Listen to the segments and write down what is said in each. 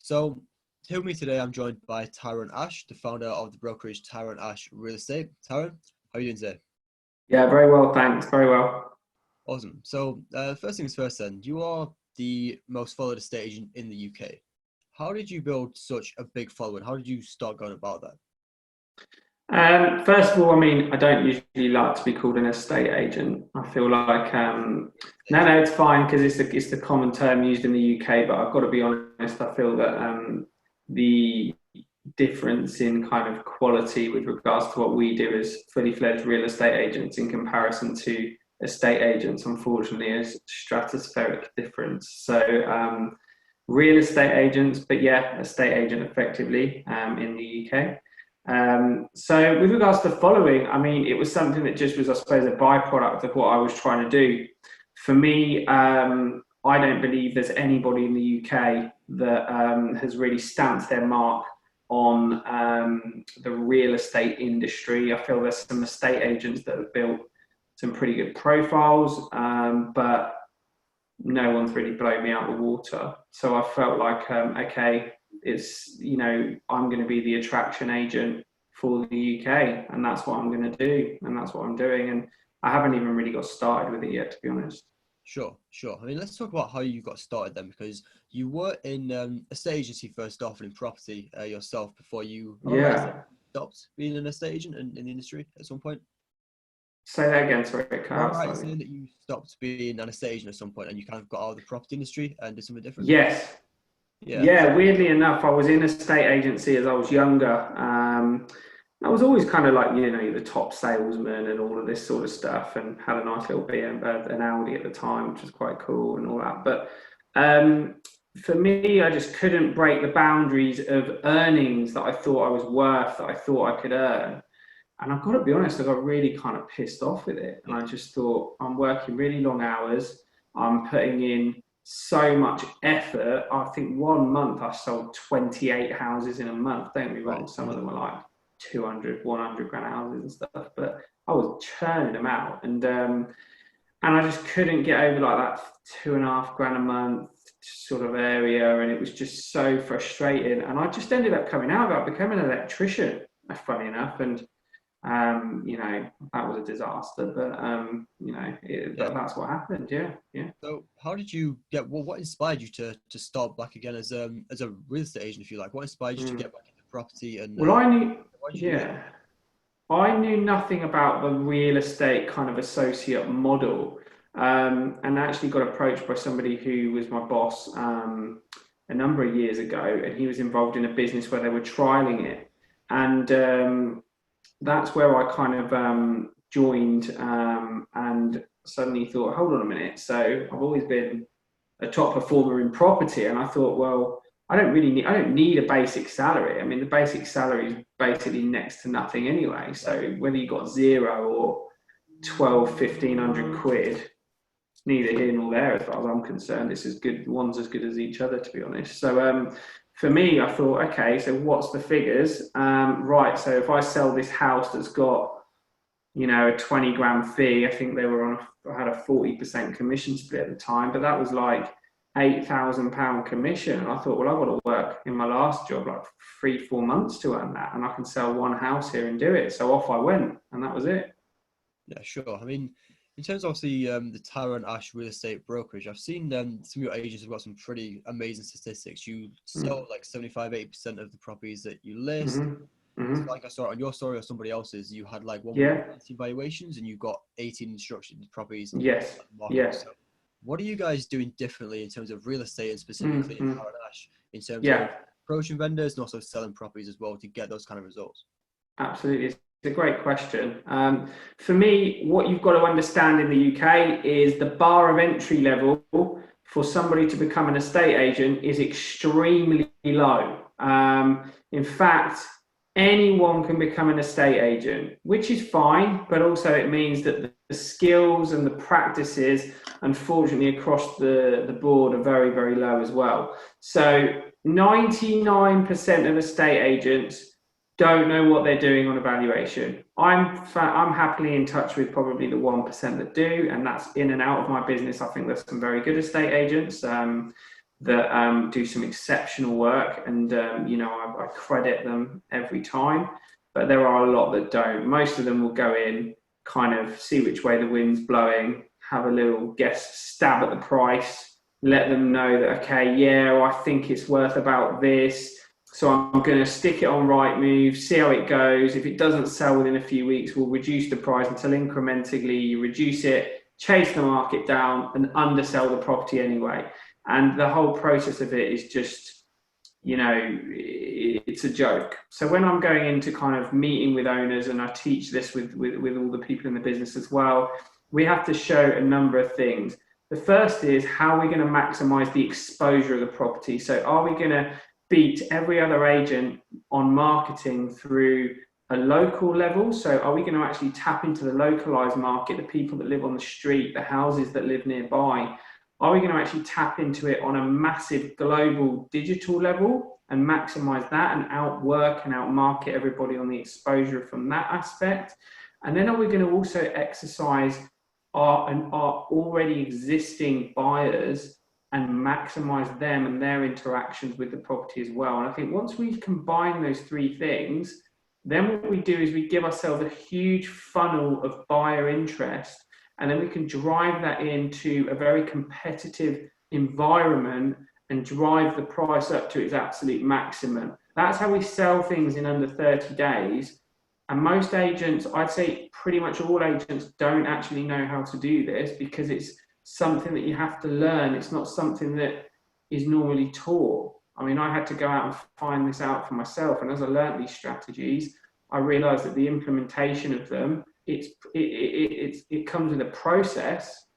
So here with me today, I'm joined by Tyron Ash, the founder of the brokerage Tyron Ash Real Estate. Tyron, how are you doing today? Yeah, very well, thanks. Very well. Awesome. So first things first then, you are the most followed estate agent in the UK. How did you build such a big following? How did you start going about that? First of all, I mean, I don't usually like to be called an estate agent. I feel like no, it's fine because it's the common term used in the UK. But I've got to be honest, I feel that the difference in kind of quality with regards to what we do as fully fledged real estate agents in comparison to estate agents, unfortunately, is stratospheric difference. So real estate agents, but yeah, estate agent effectively in the UK. So with regards to following, I mean, it was something that just was, I suppose, a byproduct of what I was trying to do. For me, I don't believe there's anybody in the UK that has really stamped their mark on the real estate industry. I feel there's some estate agents that have built some pretty good profiles, but no one's really blown me out of the water. So I felt like, okay, it's, I'm going to be the attraction agent for the UK, and that's what I'm going to do, and that's what I'm doing. And I haven't even really got started with it yet, to be honest. Sure. I mean, let's talk about how you got started then, because you were in a estate agency first off and in property yourself before you stopped being an estate agent in the industry at some point. Say that again, sorry, it cut out Right, slightly. saying that you stopped being an estate agent at some point and you kind of got out of the property industry and did something different? Yes. Yeah, weirdly enough, I was in a state agency as I was younger. I was always kind of like, the top salesman and all of this sort of stuff, and had a nice little an Audi at the time, which was quite cool and all that. But for me, I just couldn't break the boundaries of earnings that I thought I was worth, that I thought I could earn. And I've got to be honest, I got really kind of pissed off with it. And I just thought, I'm working really long hours. I'm putting in so much effort. I think 1 month I sold 28 houses in a month. Don't get me wrong, some of them were like 200, 100 grand houses and stuff, but I was churning them out. And I just couldn't get over like that 2.5 grand a month sort of area. And it was just so frustrating. And I just ended up coming out about becoming an electrician, funny enough. And that was a disaster, but that's what happened. Yeah. So how did you what inspired you to start back again as a real estate agent, if you like? What inspired you to get back into property? And well, I knew nothing about the real estate kind of associate model, and actually got approached by somebody who was my boss a number of years ago, and he was involved in a business where they were trialing it, and that's where I kind of joined, and suddenly thought, hold on a minute. So I've always been a top performer in property, and I thought, well, I don't need a basic salary. I mean, the basic salary is basically next to nothing anyway. So whether you got 0 or 1,200-1,500 quid, neither here nor there as far as I'm concerned. It's as good, one's as good as each other, to be honest. So for me, I thought, okay, so what's the figures? Right, so if I sell this house that's got, a 20 grand fee, I think I had a 40% commission split at the time, but that was like £8,000 commission. And I thought, well, I've got to work in my last job like 3-4 months to earn that, and I can sell one house here and do it. So off I went, and that was it. Yeah, sure. I mean, in terms of the Tyron Ash Real Estate Brokerage, I've seen some of your agents have got some pretty amazing statistics. You sell like 75-80% of the properties that you list. So like I saw on your story or somebody else's, you had like 180 valuations and you got 18 instructions properties. Yes. So what are you guys doing differently in terms of real estate and specifically in Tyron Ash in terms of approaching vendors and also selling properties as well to get those kind of results? Absolutely. It's a great question. For me, what you've got to understand in the UK is the bar of entry level for somebody to become an estate agent is extremely low. In fact, anyone can become an estate agent, which is fine, but also it means that the skills and the practices, unfortunately, across the board are very, very low as well. So 99% of estate agents don't know what they're doing on evaluation. I'm happily in touch with probably the 1% that do, and that's in and out of my business. I think there's some very good estate agents, that do some exceptional work, and I credit them every time. But there are a lot that don't. Most of them will go in, kind of see which way the wind's blowing, have a little stab at the price, let them know that, okay, yeah, I think it's worth about this, so I'm going to stick it on Rightmove, see how it goes. If it doesn't sell within a few weeks, we'll reduce the price until incrementally you reduce it, chase the market down, and undersell the property anyway. And the whole process of it is just, it's a joke. So when I'm going into kind of meeting with owners, and I teach this with all the people in the business as well, we have to show a number of things. The first is, how are we going to maximize the exposure of the property? So are we going to beat every other agent on marketing through a local level? So are we going to actually tap into the localized market, the people that live on the street, the houses that live nearby? Are we going to actually tap into it on a massive global digital level and maximize that and outwork and outmarket everybody on the exposure from that aspect? And then are we going to also exercise our already existing buyers and maximize them and their interactions with the property as well? And I think once we combine those three things, then what we do is we give ourselves a huge funnel of buyer interest, and then we can drive that into a very competitive environment and drive the price up to its absolute maximum. That's how we sell things in under 30 days. And most agents, I'd say pretty much all agents, don't actually know how to do this, because it's something that you have to learn. It's not something that is normally taught. I mean, I had to go out and find this out for myself. And as I learned these strategies, I realized that the implementation of them, it comes with a process,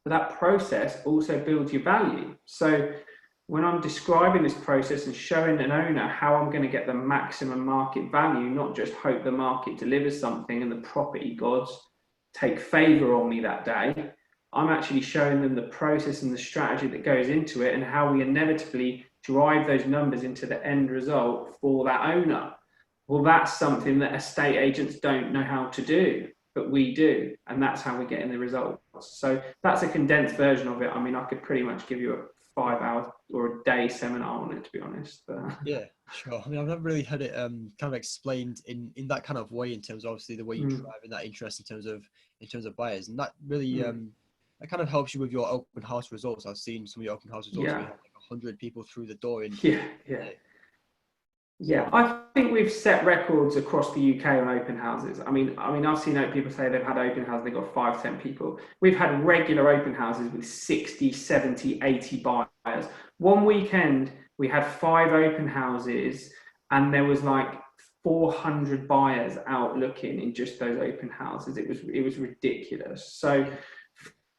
but that process also builds your value. So when I'm describing this process and showing an owner how I'm going to get the maximum market value, not just hope the market delivers something and the property gods take favor on me that day, I'm actually showing them the process and the strategy that goes into it, and how we inevitably drive those numbers into the end result for that owner. Well, that's something that estate agents don't know how to do, but we do, and that's how we're getting the results. So that's a condensed version of it. I mean, I could pretty much give you a 5-hour or a day seminar on it, to be honest. Yeah, sure. I mean, I've never really had it kind of explained in that kind of way, in terms of obviously the way you're driving that interest in terms of buyers, and that really that kind of helps you with your open house results. I've seen some of your open house results where you have like 100 people through the door in Yeah, I think we've set records across the UK on open houses. I mean, I've seen people say they've had open houses, they've got 5, 10 people. We've had regular open houses with 60, 70, 80 buyers. One weekend, we had 5 open houses, and there was like 400 buyers out looking in just those open houses. It was ridiculous. So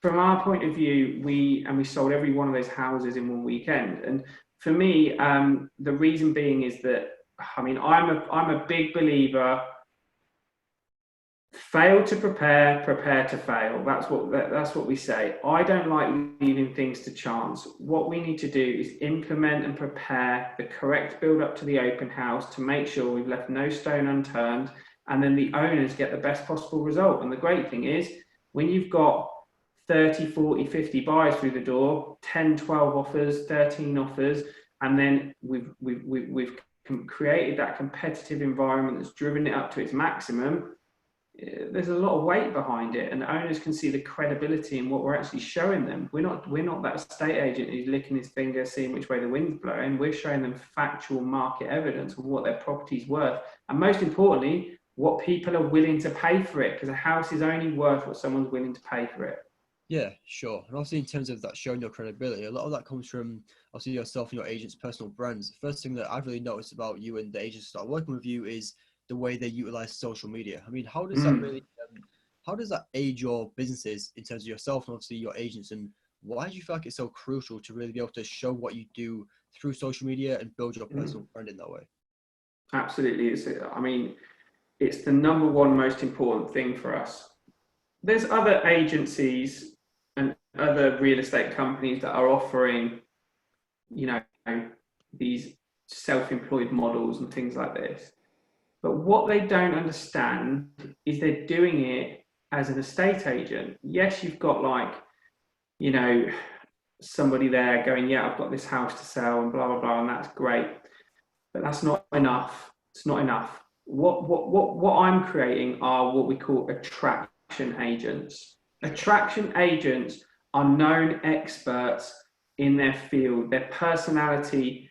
from our point of view, we sold every one of those houses in one weekend. And for me, the reason being is that, I mean, I'm a big believer. Fail to prepare, prepare to fail. That's what we say. I don't like leaving things to chance. What we need to do is implement and prepare the correct build up to the open house to make sure we've left no stone unturned, and then the owners get the best possible result. And the great thing is, when you've got 30, 40, 50 buyers through the door, 10, 12 offers, 13 offers, and then we've created that competitive environment that's driven it up to its maximum. There's a lot of weight behind it, and the owners can see the credibility in what we're actually showing them. We're not that estate agent who's licking his finger, seeing which way the wind's blowing. We're showing them factual market evidence of what their property's worth, and most importantly, what people are willing to pay for it, because a house is only worth what someone's willing to pay for it. Yeah, sure. And obviously, in terms of that showing your credibility, a lot of that comes from obviously yourself and your agent's personal brands. The first thing that I've really noticed about you and the agents that start working with you is the way they utilize social media. I mean, how does that really, how does that aid your businesses in terms of yourself and obviously your agents? And why do you feel like it's so crucial to really be able to show what you do through social media and build your personal brand in that way? Absolutely. It's the number one most important thing for us. There's other agencies and other real estate companies that are offering, these self-employed models and things like this. But what they don't understand is they're doing it as an estate agent. Yes, you've got somebody there going, yeah, I've got this house to sell and blah, blah, blah, and that's great. But that's not enough. It's not enough. What I'm creating are what we call attraction agents. Attraction agents are known experts in their field. Their personality,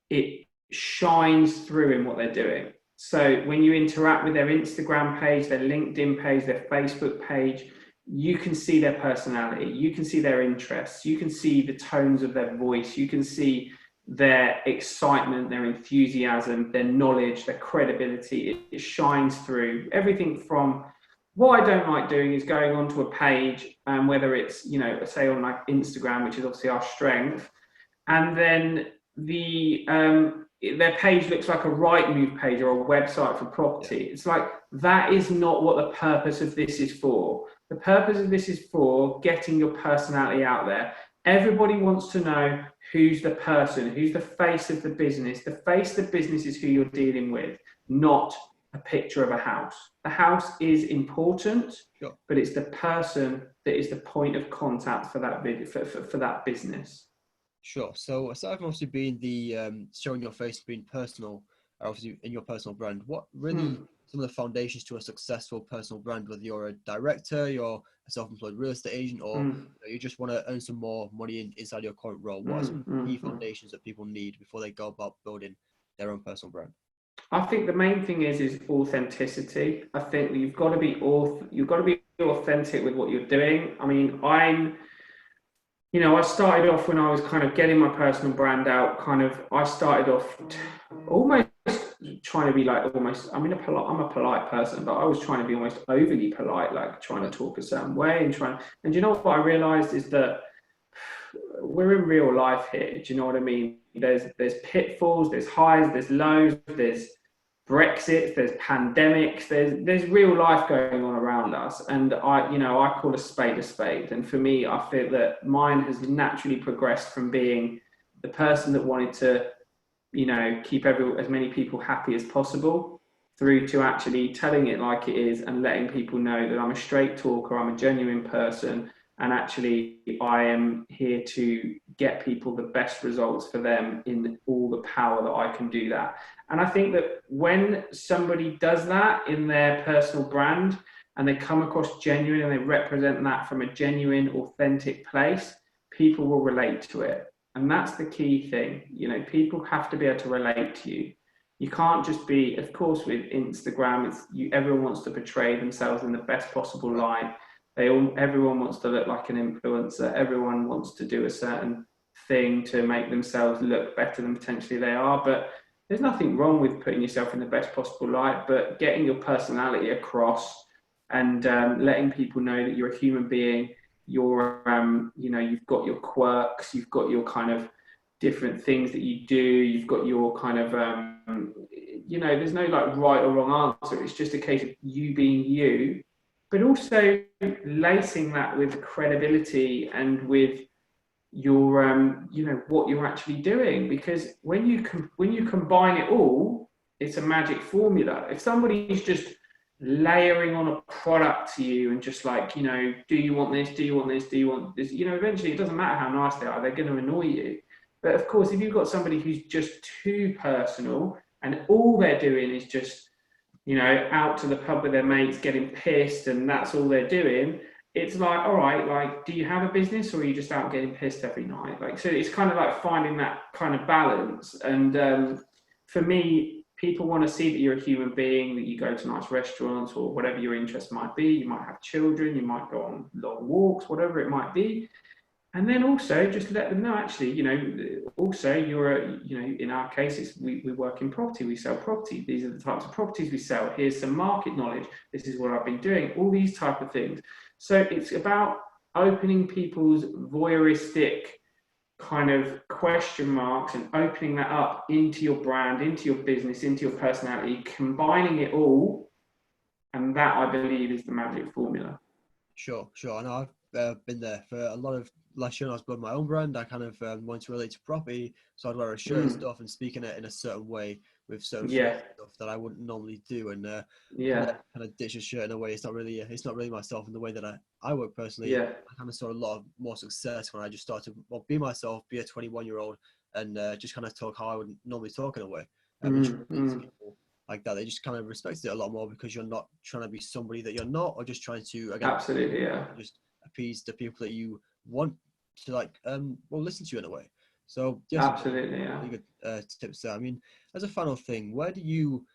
it shines through in what they're doing. So when you interact with their Instagram page, their LinkedIn page, their Facebook page, you can see their personality, you can see their interests, you can see the tones of their voice, you can see their excitement, their enthusiasm, their knowledge, their credibility. It shines through. Everything from, what I don't like doing is going onto a page, and whether it's, you know, say on like Instagram, which is obviously our strength, and then their page looks like a Rightmove page or a website for property. It's like, that is not what the purpose of this is for. The purpose of this is for getting your personality out there. Everybody wants to know who's the person, who's the face of the business. The face of the business is who you're dealing with, not a picture of a house. The house is important, sure, but it's the person that is the point of contact for that for that business. Sure. So aside from obviously being the showing your face, being personal, obviously in your personal brand, what really some of the foundations to a successful personal brand, whether you're a director, you're a self-employed real estate agent, or you just want to earn some more money inside your current role, what are some key foundations that people need before they go about building their own personal brand? I think the main thing is authenticity. I think you've got to be authentic with what you're doing. I mean, I started off when I was kind of getting my personal brand out. I started off almost trying to be like I'm a polite person, but I was trying to be almost overly polite, like trying to talk a certain way and you know what I realized is that we're in real life here. Do you know what I mean? There's pitfalls, there's highs, there's lows, there's Brexit, there's pandemics, there's real life going on around us, and I call a spade, and for me, I feel that mine has naturally progressed from being the person that wanted to, keep as many people happy as possible, through to actually telling it like it is and letting people know that I'm a straight talker, I'm a genuine person, and actually I am here to get people the best results for them in all the power that I can do that. And I think that when somebody does that in their personal brand and they come across genuine and they represent that from a genuine, authentic place, people will relate to it. And that's the key thing. People have to be able to relate to you. You can't just be, of course, with Instagram, everyone wants to portray themselves in the best possible light. Everyone wants to look like an influencer. Everyone wants to do a certain thing to make themselves look better than potentially they are. But there's nothing wrong with putting yourself in the best possible light, but getting your personality across and letting people know that you're a human being. You've got your quirks, you've got your kind of different things that you do. You've got your kind of, there's no like right or wrong answer. It's just a case of you being you, but also lacing that with credibility and with your, what you're actually doing. Because when you combine it all, it's a magic formula. If somebody's just layering on a product to you and just like, do you want this? Do you want this? Do you want this? Eventually it doesn't matter how nice they are, they're going to annoy you. But of course, if you've got somebody who's just too personal and all they're doing is just, out to the pub with their mates getting pissed and that's all they're doing, it's like, all right, like, do you have a business or are you just out getting pissed every night? Like, so it's kind of like finding that kind of balance. And for me, people want to see that you're a human being, that you go to nice restaurants or whatever your interest might be. You might have children, you might go on long walks, whatever it might be. And then also just let them know, actually, also in our case, we work in property, we sell property. These are the types of properties we sell. Here's some market knowledge. This is what I've been doing, all these type of things. So it's about opening people's voyeuristic kind of question marks and opening that up into your brand, into your business, into your personality, combining it all. And that, I believe, is the magic formula. Sure. I know I've been there for a lot of last year when I was building my own brand, I kind of wanted to relate to property, so I'd wear a shirt and stuff and speak in it in a certain way with certain phrases Yeah. and stuff that I wouldn't normally do, and Yeah. kind of ditch a shirt in a way. It's not really myself in the way that I work personally. Yeah. I kind of saw a lot of more success when I just started to be myself, be a 21-year-old, and just kind of talk how I would normally talk in a way. And people like that, they just kind of respected it a lot more because you're not trying to be somebody that you're not, or just trying to again Absolutely. Yeah. just appease the people that you want to listen to you in a way. So yes, Absolutely. Yeah. really good tips there. I mean, as a final thing, where do you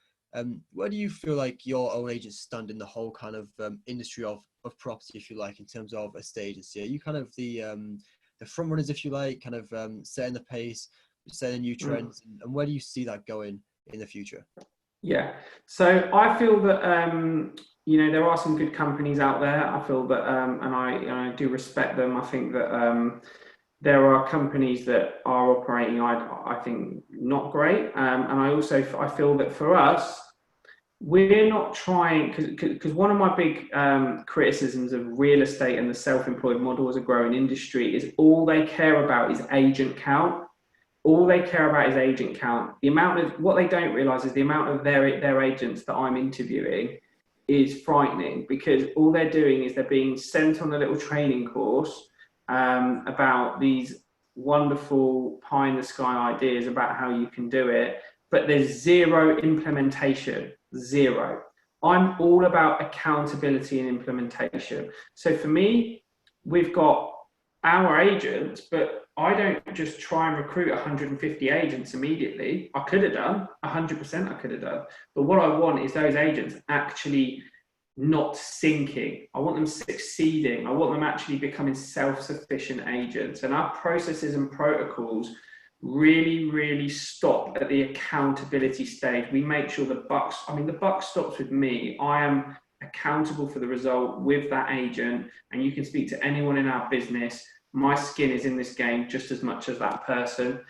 feel like your own agents stand in the whole kind of industry of property, if you like, in terms of estate agency? Are you kind of the front runners, if you like, kind of setting the pace, setting new trends, and where do you see that going in the future? Yeah. So I feel that there are some good companies out there. I feel that, and I do respect them. I think that there are companies that are operating, I think, not great. And I feel that for us, we're not trying, because one of my big criticisms of real estate and the self-employed model as a growing industry is all they care about is agent count. All they care about is agent count. The amount of what they don't realize is the amount of their agents that I'm interviewing is frightening, because all they're doing is they're being sent on a little training course about these wonderful pie in the sky ideas about how you can do it, but there's zero implementation. Zero. I'm all about accountability and implementation. So for me, we've got our agents, but I don't just try and recruit 150 agents immediately. I could have done 100%. I could have done, but what I want is those agents actually not sinking. I want them succeeding. I want them actually becoming self-sufficient agents. And our processes and protocols really, really stop at the accountability stage. We make sure the buck stops with me. I am accountable for the result with that agent, and you can speak to anyone in our business. My skin is in this game just as much as that person.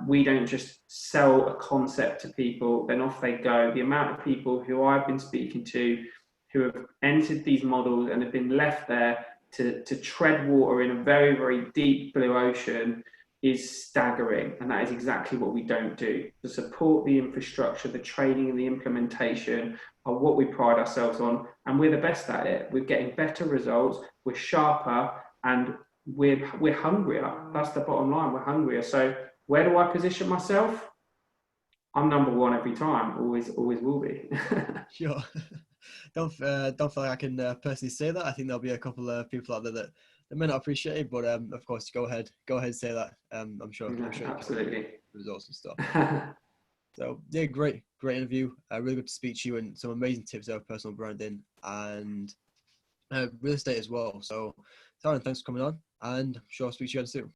We don't just sell a concept to people, then off they go. The amount of people who I've been speaking to who have entered these models and have been left there to tread water in a very, very deep blue ocean is staggering. And that is exactly what we don't do. To support the infrastructure, the training and the implementation are what we pride ourselves on. And we're the best at it. We're getting better results, we're sharper, and we're hungrier. That's the bottom line. We're hungrier. So where do I position myself? I'm number one every time. Always will be. Sure. Don't feel like I can personally say that. I think there'll be a couple of people out there that may not appreciate it, but of course, go ahead and say that. I'm sure Absolutely. Results and stuff. So yeah, great interview. Really good to speak to you, and some amazing tips of personal branding and real estate as well. So Tyron, thanks for coming on, and I'm sure I'll speak to you again soon.